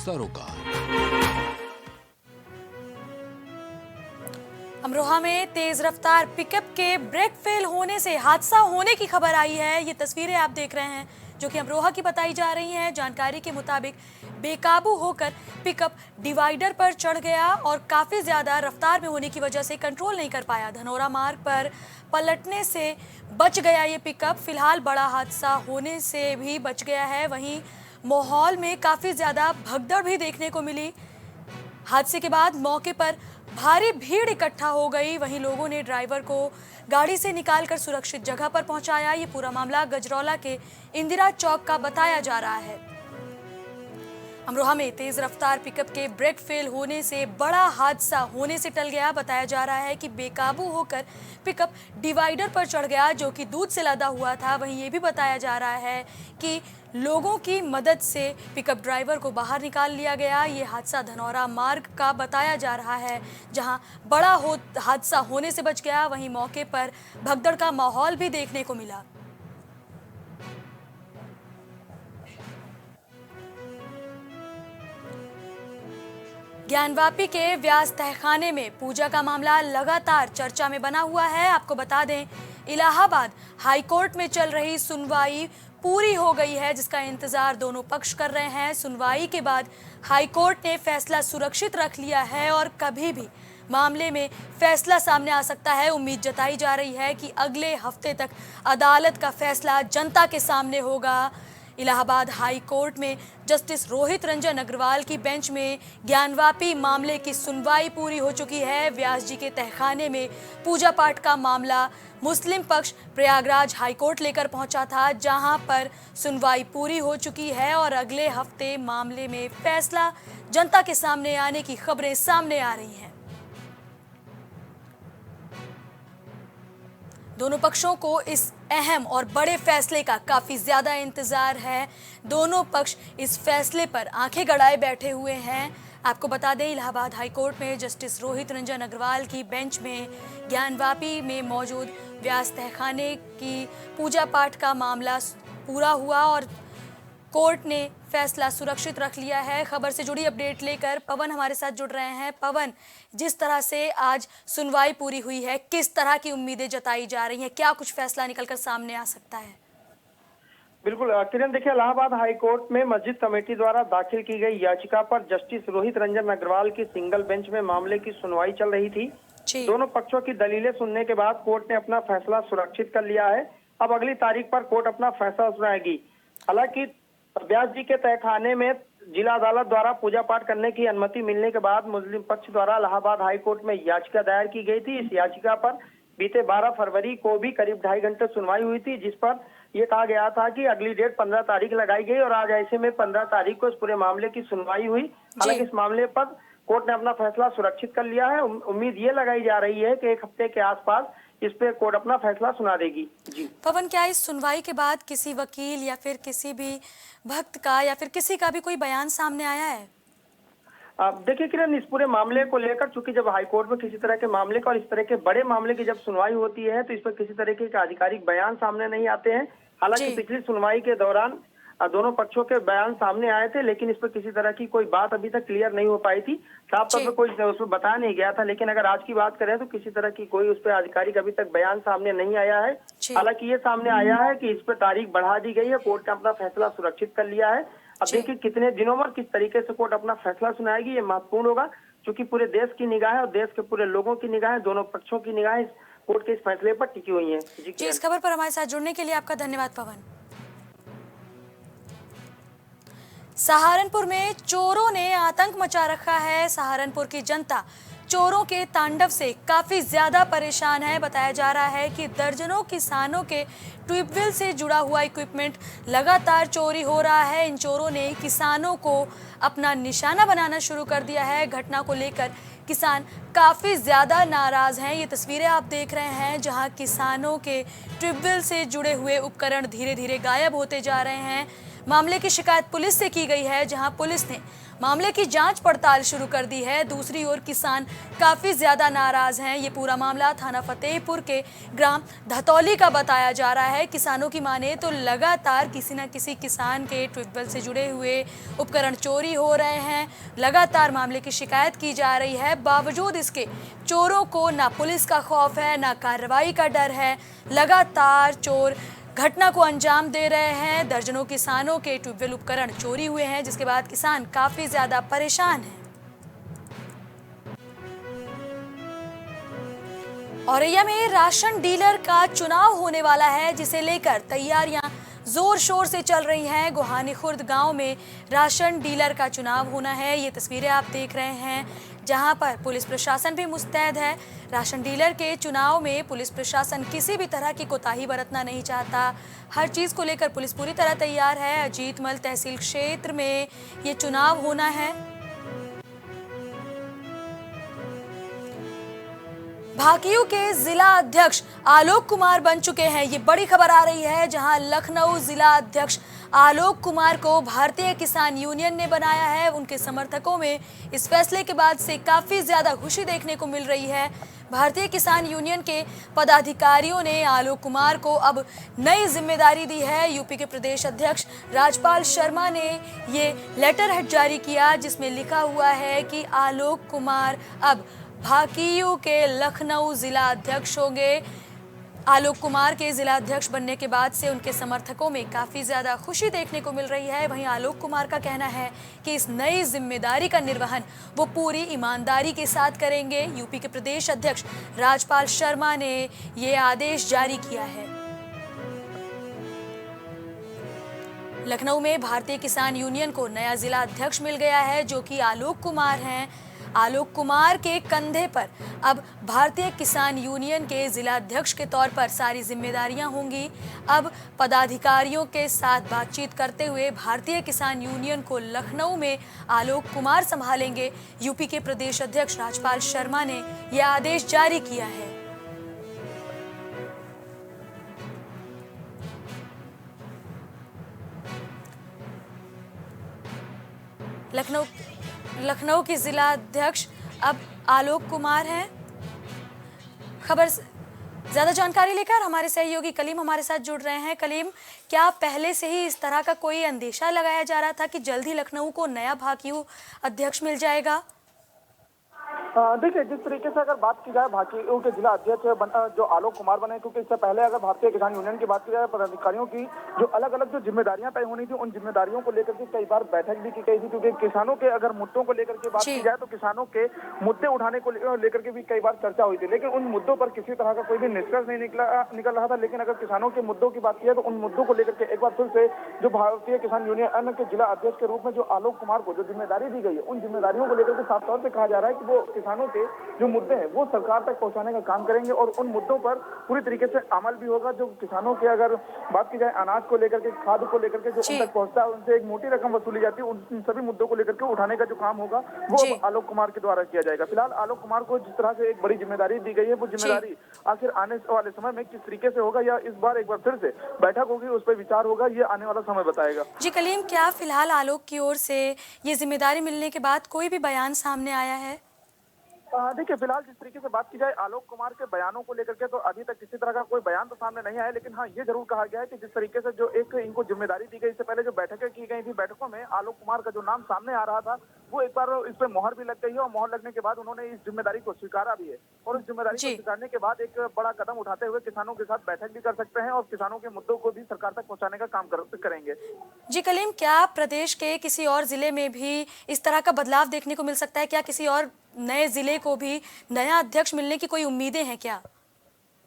सरोकार। अमरोहा में तेज रफ्तार पिकअप के ब्रेक फेल होने से हादसा होने की खबर आई है। ये तस्वीरें आप देख रहे हैं जो कि अमरोहा की बताई जा रही हैं। जानकारी के मुताबिक बेकाबू होकर पिकअप डिवाइडर पर चढ़ गया और काफी ज्यादा रफ्तार में होने की वजह से कंट्रोल नहीं कर पाया। धनौरा मार्ग पर पलटने से बच गया ये पिकअप। फिलहाल बड़ा हादसा होने से भी बच गया है। वहीं माहौल में काफी ज्यादा भगदड़ भी देखने को मिली। हादसे के बाद मौके पर भारी भीड़ इकट्ठा हो गई। वहीं लोगों ने ड्राइवर को गाड़ी से निकालकर सुरक्षित जगह पर पहुंचाया। ये पूरा मामला गजरौला के इंदिरा चौक का बताया जा रहा है। अमरोहा में तेज रफ्तार पिकअप के ब्रेक फेल होने से बड़ा हादसा होने से टल गया। बताया जा रहा है कि बेकाबू होकर पिकअप डिवाइडर पर चढ़ गया जो कि दूध से लदा हुआ था। वहीं ये भी बताया जा रहा है कि लोगों की मदद से पिकअप ड्राइवर को बाहर निकाल लिया गया। ये हादसा धनौरा मार्ग का बताया जा रहा है जहां बड़ा हादसा होने से बच गया। वहीं मौके पर भगदड़ का माहौल भी देखने को मिला। ज्ञानवापी के व्यास तहखाने में पूजा का मामला लगातार चर्चा में बना हुआ है। आपको बता दें, इलाहाबाद हाईकोर्ट में चल रही सुनवाई पूरी हो गई है जिसका इंतजार दोनों पक्ष कर रहे हैं। सुनवाई के बाद हाईकोर्ट ने फैसला सुरक्षित रख लिया है और कभी भी मामले में फैसला सामने आ सकता है। उम्मीद जताई जा रही है कि अगले हफ्ते तक अदालत का फैसला जनता के सामने होगा। इलाहाबाद हाई कोर्ट में जस्टिस रोहित रंजन अग्रवाल की बेंच में ज्ञानवापी मामले की सुनवाई पूरी हो चुकी है। व्यास जी के तहखाने में पूजा पाठ का मामला मुस्लिम पक्ष प्रयागराज हाई कोर्ट लेकर पहुंचा था जहां पर सुनवाई पूरी हो चुकी है और अगले हफ्ते मामले में फैसला जनता के सामने आने की खबरें सामने आ रही हैं। दोनों पक्षों को इस अहम और बड़े फैसले का काफी ज्यादा इंतजार है। दोनों पक्ष इस फैसले पर आंखें गड़ाए बैठे हुए हैं। आपको बता दें, इलाहाबाद हाई कोर्ट में जस्टिस रोहित रंजन अग्रवाल की बेंच में ज्ञानवापी में मौजूद व्यास तहखाने की पूजा पाठ का मामला पूरा हुआ और कोर्ट ने फैसला सुरक्षित रख लिया है। खबर से जुड़ी अपडेट लेकर पवन हमारे साथ जुड़ रहे हैं। पवन, जिस तरह से आज सुनवाई पूरी हुई है, किस तरह की उम्मीदें जताई जा रही हैं? क्या कुछ फैसला निकलकर सामने आ सकता है? बिल्कुल किरण, देखिए, इलाहाबाद हाई कोर्ट में मस्जिद कमेटी द्वारा दाखिल की गई याचिका पर जस्टिस रोहित रंजन अग्रवाल की सिंगल बेंच में मामले की सुनवाई चल रही थी। दोनों पक्षों की दलीलें सुनने के बाद कोर्ट ने अपना फैसला सुरक्षित कर लिया है। अब अगली तारीख पर कोर्ट अपना फैसला सुनाएगी। हालांकि व्यास जी के तहखाने में जिला अदालत द्वारा पूजा पाठ करने की अनुमति मिलने के बाद मुस्लिम पक्ष द्वारा इलाहाबाद हाई कोर्ट में याचिका दायर की गई थी। इस याचिका पर बीते 12 फरवरी को भी करीब 2.5 घंटे सुनवाई हुई थी, जिस पर यह कहा गया था कि अगली डेट 15 तारीख लगाई गई और आज ऐसे में 15 तारीख को इस पूरे मामले की सुनवाई हुई। हालांकि इस मामले पर कोर्ट ने अपना फैसला सुरक्षित कर लिया है। उम्मीद ये लगाई जा रही है कि 1 हफ्ते के आसपास इस पे कोर्ट अपना फैसला सुना देगी। जी पवन, क्या इस सुनवाई के बाद किसी वकील या फिर किसी भी भक्त का या फिर किसी का भी कोई बयान सामने आया है? देखिए किरण, इस पूरे मामले को लेकर चूंकि जब हाईकोर्ट में किसी तरह के मामले का और इस तरह के बड़े मामले की जब सुनवाई होती है तो इस पर किसी तरीके के आधिकारिक बयान सामने नहीं आते हैं। हालांकि पिछली सुनवाई के दौरान दोनों पक्षों के बयान सामने आए थे, लेकिन इस पर किसी तरह की कोई बात अभी तक क्लियर नहीं हो पाई थी। साफ तौर पर कोई उसमें बताया नहीं गया था। लेकिन अगर आज की बात करें तो किसी तरह की कोई उस पर आधिकारिक अभी तक बयान सामने नहीं आया है। हालांकि ये सामने आया है कि इस पर तारीख बढ़ा दी गई है। कोर्ट ने अपना फैसला सुरक्षित कर लिया है। अब देखिए कितने दिनों में किस तरीके से कोर्ट अपना फैसला सुनाएगी, ये महत्वपूर्ण होगा, क्योंकि पूरे देश की निगाहें और देश के पूरे लोगों की निगाहें, दोनों पक्षों की निगाहें इस कोर्ट के इस फैसले पर टिकी हुई हैं। जी, इस खबर पर हमारे साथ जुड़ने के लिए आपका धन्यवाद पवन। सहारनपुर में चोरों ने आतंक मचा रखा है। सहारनपुर की जनता चोरों के तांडव से काफी ज्यादा परेशान है। बताया जा रहा है कि दर्जनों किसानों के ट्यूबवेल से जुड़ा हुआ इक्विपमेंट लगातार चोरी हो रहा है। इन चोरों ने किसानों को अपना निशाना बनाना शुरू कर दिया है। घटना को लेकर किसान काफी ज्यादा नाराज हैं। ये तस्वीरें आप देख रहे हैं जहां किसानों के ट्यूबवेल से जुड़े हुए उपकरण धीरे धीरे गायब होते जा रहे हैं। मामले की शिकायत पुलिस से की गई है, जहां पुलिस ने मामले की जांच पड़ताल शुरू कर दी है। दूसरी ओर किसान काफी ज्यादा नाराज हैं। ये पूरा मामला थाना फतेहपुर के ग्राम धतौली का बताया जा रहा है। किसानों की माने तो लगातार किसी न किसी किसान के ट्यूबवेल से जुड़े हुए उपकरण चोरी हो रहे हैं। लगातार मामले की शिकायत की जा रही है। बावजूद इसके चोरों को ना पुलिस का खौफ है, ना कार्रवाई का डर है। लगातार चोर घटना को अंजाम दे रहे हैं। दर्जनों किसानों के ट्यूबवेल उपकरण चोरी हुए हैं, जिसके बाद किसान काफी ज्यादा परेशान हैं। औरैया में राशन डीलर का चुनाव होने वाला है, जिसे लेकर तैयारियां जोर शोर से चल रही हैं। गोहानी खुर्द गांव में राशन डीलर का चुनाव होना है। ये तस्वीरें आप देख रहे हैं, जहां पर पुलिस प्रशासन भी मुस्तैद है। राशन डीलर के चुनाव में पुलिस प्रशासन किसी भी तरह की कोताही बरतना नहीं चाहता। हर चीज को लेकर पुलिस पूरी तरह तैयार है। अजीतमल तहसील क्षेत्र में ये चुनाव होना है। भाकियू के जिला अध्यक्ष आलोक कुमार बन चुके हैं। ये बड़ी खबर आ रही है, जहां लखनऊ जिला अध्यक्ष आलोक कुमार को भारतीय किसान यूनियन ने बनाया है। उनके समर्थकों में इस फैसले के बाद से काफी ज्यादा खुशी देखने को मिल रही है। भारतीय किसान यूनियन के पदाधिकारियों ने आलोक कुमार को अब नई जिम्मेदारी दी है। यूपी के प्रदेश अध्यक्ष राजपाल शर्मा ने ये लेटर हेड जारी किया, जिसमें लिखा हुआ है कि आलोक कुमार अब भाकियू के लखनऊ जिला अध्यक्ष होंगे। आलोक कुमार के जिला अध्यक्ष बनने के बाद से उनके समर्थकों में काफी ज्यादा खुशी देखने को मिल रही है। वहीं आलोक कुमार का कहना है कि इस नई जिम्मेदारी का निर्वहन वो पूरी ईमानदारी के साथ करेंगे। यूपी के प्रदेश अध्यक्ष राजपाल शर्मा ने ये आदेश जारी किया है। लखनऊ में भारतीय किसान यूनियन को नया जिला अध्यक्ष मिल गया है, जो कि आलोक कुमार हैं। आलोक कुमार के कंधे पर अब भारतीय किसान यूनियन के जिला अध्यक्ष के तौर पर सारी जिम्मेदारियां होंगी। अब पदाधिकारियों के साथ बातचीत करते हुए भारतीय किसान यूनियन को लखनऊ में आलोक कुमार संभालेंगे। यूपी के प्रदेश अध्यक्ष राजपाल शर्मा ने यह आदेश जारी किया है। लखनऊ के जिला अध्यक्ष अब आलोक कुमार हैं। खबर ज्यादा जानकारी लेकर हमारे सहयोगी कलीम हमारे साथ जुड़ रहे हैं। कलीम, क्या पहले से ही इस तरह का कोई अंदेशा लगाया जा रहा था कि जल्द ही लखनऊ को नया भाकियू अध्यक्ष मिल जाएगा? देखिए, जिस तरीके से अगर बात की जाए भाकियू के जिला अध्यक्ष जो आलोक कुमार बने, क्योंकि इससे पहले अगर भारतीय किसान यूनियन की बात की जाए, पदाधिकारियों की जो अलग अलग जो जिम्मेदारियां तय होनी थी, उन जिम्मेदारियों को लेकर के कई बार बैठक भी की गई थी। क्योंकि किसानों के अगर मुद्दों को लेकर के बात की जाए तो किसानों के मुद्दे उठाने को लेकर के भी कई बार चर्चा हुई थी, लेकिन उन मुद्दों पर किसी तरह का कोई भी निष्कर्ष नहीं निकल रहा था। लेकिन अगर किसानों के मुद्दों की बात की जाए तो उन मुद्दों को लेकर के एक बार फिर से जो भारतीय किसान यूनियन के जिला अध्यक्ष के रूप में जो आलोक कुमार को जो जिम्मेदारी दी गई है, उन जिम्मेदारियों को लेकर के साफ तौर पर कहा जा रहा है कि वो किसानों के जो मुद्दे हैं वो सरकार तक पहुंचाने का काम करेंगे और उन मुद्दों पर पूरी तरीके से अमल भी होगा। जो किसानों के अगर बात की जाए अनाज को लेकर के, खाद को लेकर के जो उन तक पहुंचता है, उनसे एक मोटी रकम वसूली जाती है, उन सभी मुद्दों को लेकर के उठाने का जो काम होगा वो आलोक कुमार के द्वारा किया जाएगा। फिलहाल आलोक कुमार को जिस तरह से एक बड़ी जिम्मेदारी दी गई है, वो जिम्मेदारी आखिर आने वाले समय में किस तरीके से होगा या इस बार एक बार फिर से बैठक होगी, उस पर विचार होगा, ये आने वाला समय बताएगा। जी कलीम, क्या फिलहाल आलोक की ओर से ये जिम्मेदारी मिलने के बाद कोई भी बयान सामने आया है? देखिए, फिलहाल जिस तरीके से बात की जाए आलोक कुमार के बयानों को लेकर के तो अभी तक किसी तरह का कोई बयान तो सामने नहीं आया, लेकिन हाँ, ये जरूर कहा गया है कि जिस तरीके से जो एक इनको जिम्मेदारी दी गई, इससे पहले जो बैठकें की गई थी, बैठकों में आलोक कुमार का जो नाम सामने आ रहा था, वो एक बार इस पर मोहर भी लग गई है और मोहर लगने के बाद उन्होंने इस जिम्मेदारी को स्वीकारा भी है। और इस जिम्मेदारी को स्वीकारने के बाद एक बड़ा कदम उठाते हुए किसानों के साथ बैठक भी कर सकते हैं और किसानों के मुद्दों को भी सरकार तक पहुंचाने का काम करेंगे। जी कलीम, क्या प्रदेश के किसी और जिले में भी इस तरह का बदलाव देखने को मिल सकता है? क्या किसी और नए जिले को भी नया अध्यक्ष मिलने की कोई उम्मीदें हैं क्या?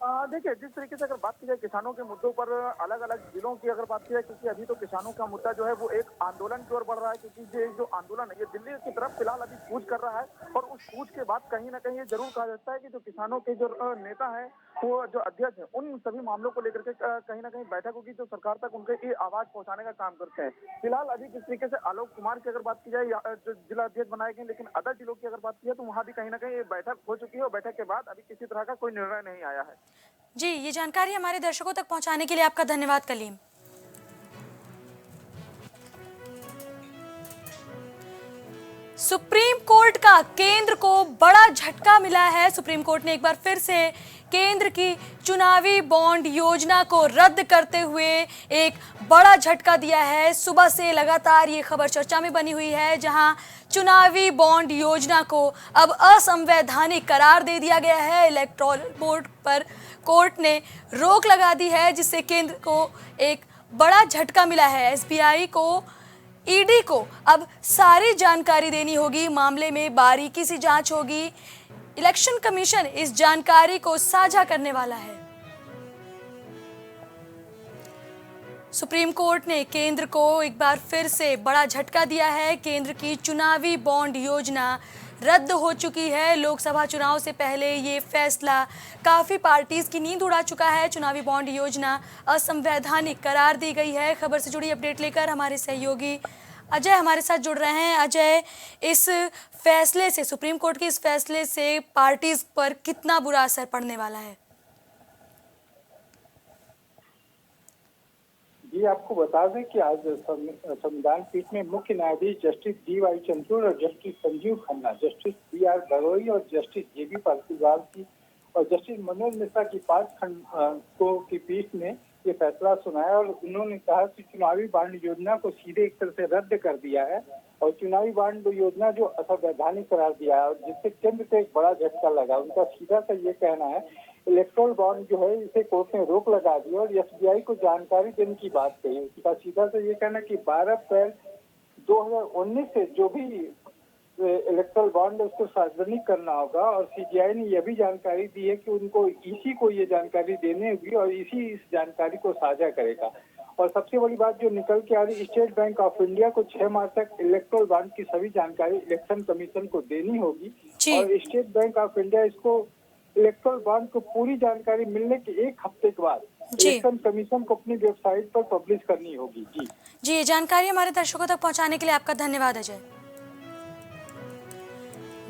देखिए, जिस तरीके से अगर बात की जाए किसानों के मुद्दों पर अलग अलग जिलों की अगर बात की जाए, क्योंकि अभी तो किसानों का मुद्दा जो है वो एक आंदोलन की ओर बढ़ रहा है, क्योंकि ये जो आंदोलन है ये दिल्ली की तरफ फिलहाल अभी कूच कर रहा है और उस कूच के बाद कहीं ना कहीं ये जरूर कहा जाता है कि जो किसानों के जो नेता है, वो जो अध्यक्ष है, उन सभी मामलों को लेकर के कहीं ना कहीं बैठक होगी जो सरकार तक उनके ये आवाज पहुंचाने का काम करते हैं। फिलहाल अभी किस तरीके से आलोक कुमार की अगर बात की जाए जो जिला अध्यक्ष बनाए गए, लेकिन अदर जिलों की अगर बात की जाए तो वहां भी कहीं ना कहीं ये बैठक हो चुकी है और बैठक के बाद अभी किसी तरह का कोई निर्णय नहीं आया है। जी, ये जानकारी हमारे दर्शकों तक पहुंचाने के लिए आपका धन्यवाद कलीम। सुप्रीम कोर्ट का केंद्र को बड़ा झटका मिला है। सुप्रीम कोर्ट ने एक बार फिर से केंद्र की चुनावी बॉन्ड योजना को रद्द करते हुए एक बड़ा झटका दिया है। सुबह से लगातार ये खबर चर्चा में बनी हुई है, जहां चुनावी बॉन्ड योजना को अब असंवैधानिक करार दे दिया गया है। इलेक्टोरल बोर्ड पर कोर्ट ने रोक लगा दी है, जिससे केंद्र को एक बड़ा झटका मिला है। एसबीआई को, ईडी को अब सारी जानकारी देनी होगी, मामले में बारीकी से जांच होगी। इलेक्शन कमीशन इस जानकारी को साझा करने वाला है। सुप्रीम कोर्ट ने केंद्र को एक बार फिर से बड़ा झटका दिया है। केंद्र की चुनावी बॉन्ड योजना रद्द हो चुकी है। लोकसभा चुनाव से पहले ये फैसला काफी पार्टीज की नींद उड़ा चुका है। चुनावी बॉन्ड योजना असंवैधानिक करार दी गई है। खबर से जुड़ी अपडेट लेकर हमारे सहयोगी अजय हमारे साथ जुड़ रहे हैं। अजय, इस फैसले से, सुप्रीम कोर्ट के इस फैसले से पार्टीज पर कितना बुरा असर पड़ने वाला है? जी, आपको बता दें कि आज संविधान पीठ में मुख्य न्यायाधीश जस्टिस डी.वाई. चंद्रचूड़ और justice Sanjiv Khanna, justice B R. Gavai और जस्टिस जे.बी. पार्थिवाल की और जस्टिस मनोज मिश्रा की 5 खंडों की पीठ ने ये फैसला सुनाया और उन्होंने कहा कि चुनावी बांड योजना को सीधे एक तरह से रद्द कर दिया है और चुनावी बांड योजना जो असंवैधानिक करार दिया है और जिससे केंद्र को एक बड़ा झटका लगा। उनका सीधा सा ये कहना है, इलेक्टोरल बॉन्ड जो है इसे कोर्ट ने रोक लगा दी और एसबीआई को जानकारी देने की बात कही। उनका सीधा सा ये कहना कि 12 अप्रैल 2019 से जो भी इलेक्टोरल बॉन्ड उसको सार्वजनिक करना होगा और सीजीआई ने यह भी जानकारी दी है कि उनको ईसी को ये जानकारी देनी होगी और इसी इस जानकारी को साझा करेगा। और सबसे बड़ी बात जो निकल के आ रही, स्टेट बैंक ऑफ इंडिया को 6 माह तक इलेक्टोरल बॉन्ड की सभी जानकारी इलेक्शन कमीशन को देनी होगी और स्टेट बैंक ऑफ इंडिया इसको इलेक्टोरल बॉन्ड को पूरी जानकारी मिलने के 1 हफ्ते के बाद इलेक्शन कमीशन को अपनी वेबसाइट पर पब्लिश करनी होगी। जी, ये जानकारी हमारे दर्शकों तक पहुंचाने के लिए आपका धन्यवाद अजय।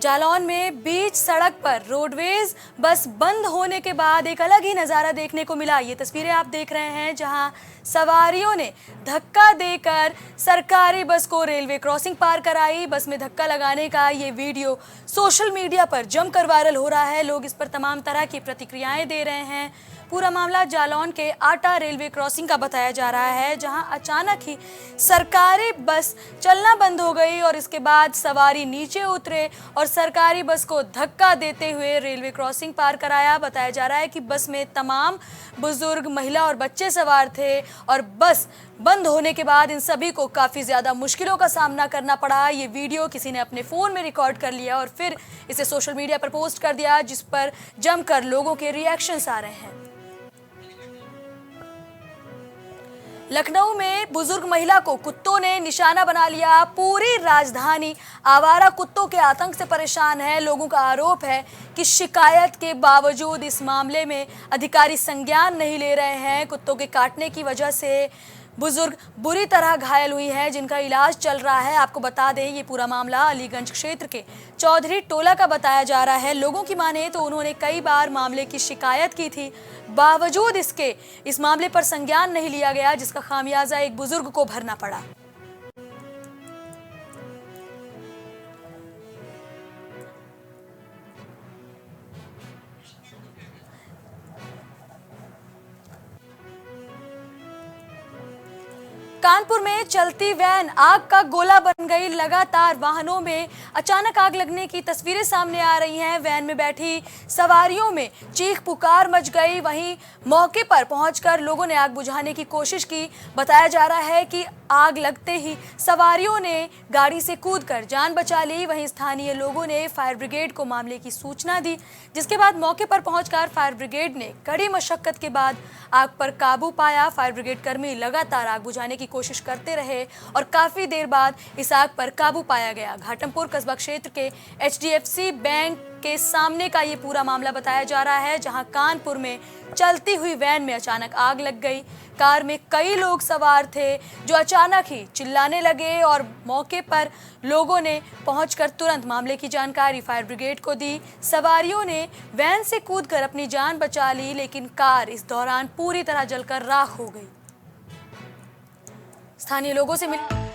जालौन में बीच सड़क पर रोडवेज बस बंद होने के बाद एक अलग ही नजारा देखने को मिला। ये तस्वीरें आप देख रहे हैं, जहां सवारियों ने धक्का देकर सरकारी बस को रेलवे क्रॉसिंग पार कराई। बस में धक्का लगाने का ये वीडियो सोशल मीडिया पर जमकर वायरल हो रहा है। लोग इस पर तमाम तरह की प्रतिक्रियाएं दे रहे हैं। पूरा मामला जालौन के आटा रेलवे क्रॉसिंग का बताया जा रहा है, जहां अचानक ही सरकारी बस चलना बंद हो गई और इसके बाद सवारी नीचे उतरे और सरकारी बस को धक्का देते हुए रेलवे क्रॉसिंग पार कराया। बताया जा रहा है कि बस में तमाम बुजुर्ग, महिला और बच्चे सवार थे और बस बंद होने के बाद इन सभी को काफ़ी ज़्यादा मुश्किलों का सामना करना पड़ा। ये वीडियो किसी ने अपने फ़ोन में रिकॉर्ड कर लिया और फिर इसे सोशल मीडिया पर पोस्ट कर दिया, जिस पर जमकर लोगों के रिएक्शंस आ रहे हैं। लखनऊ में बुजुर्ग महिला को कुत्तों ने निशाना बना लिया। पूरी राजधानी आवारा कुत्तों के आतंक से परेशान है। लोगों का आरोप है कि शिकायत के बावजूद इस मामले में अधिकारी संज्ञान नहीं ले रहे हैं। कुत्तों के काटने की वजह से बुजुर्ग बुरी तरह घायल हुई है, जिनका इलाज चल रहा है। आपको बता दें, ये पूरा मामला अलीगंज क्षेत्र के चौधरी टोला का बताया जा रहा है। लोगों की माने तो उन्होंने कई बार मामले की शिकायत की थी, बावजूद इसके इस मामले पर संज्ञान नहीं लिया गया, जिसका खामियाजा एक बुजुर्ग को भरना पड़ा। कानपुर में चलती वैन आग का गोला बन गई। लगातार वाहनों में अचानक आग लगने की तस्वीरें सामने आ रही हैं। वैन में बैठी सवारियों में चीख पुकार मच गई। वहीं मौके पर पहुंचकर लोगों ने आग बुझाने की कोशिश की। बताया जा रहा है कि आग लगते ही सवारियों ने गाड़ी से कूदकर जान बचा ली। वहीं स्थानीय लोगों ने फायर ब्रिगेड को मामले की सूचना दी, जिसके बाद मौके पर पहुंचकर फायर ब्रिगेड ने कड़ी मशक्कत के बाद आग पर काबू पाया। फायर ब्रिगेड कर्मी लगातार आग बुझाने की कोशिश करते रहे और काफी देर बाद इस आग पर काबू पाया गया। घाटमपुर कस्बा क्षेत्र के HDFC बैंक के सामने का ये पूरा मामला बताया जा रहा है, जहां कानपुर में चलती हुई वैन में अचानक आग लग गई। कार में कई लोग सवार थे, जो अचानक ही चिल्लाने लगे और मौके पर लोगों ने पहुंचकर तुरंत मामले की जानकारी फायर ब्रिगेड को दी। सवारियों ने वैन से कूदकर अपनी जान बचा ली, लेकिन कार इस दौरान पूरी तरह जलकर राख हो गई। स्थानीय लोगों से मिल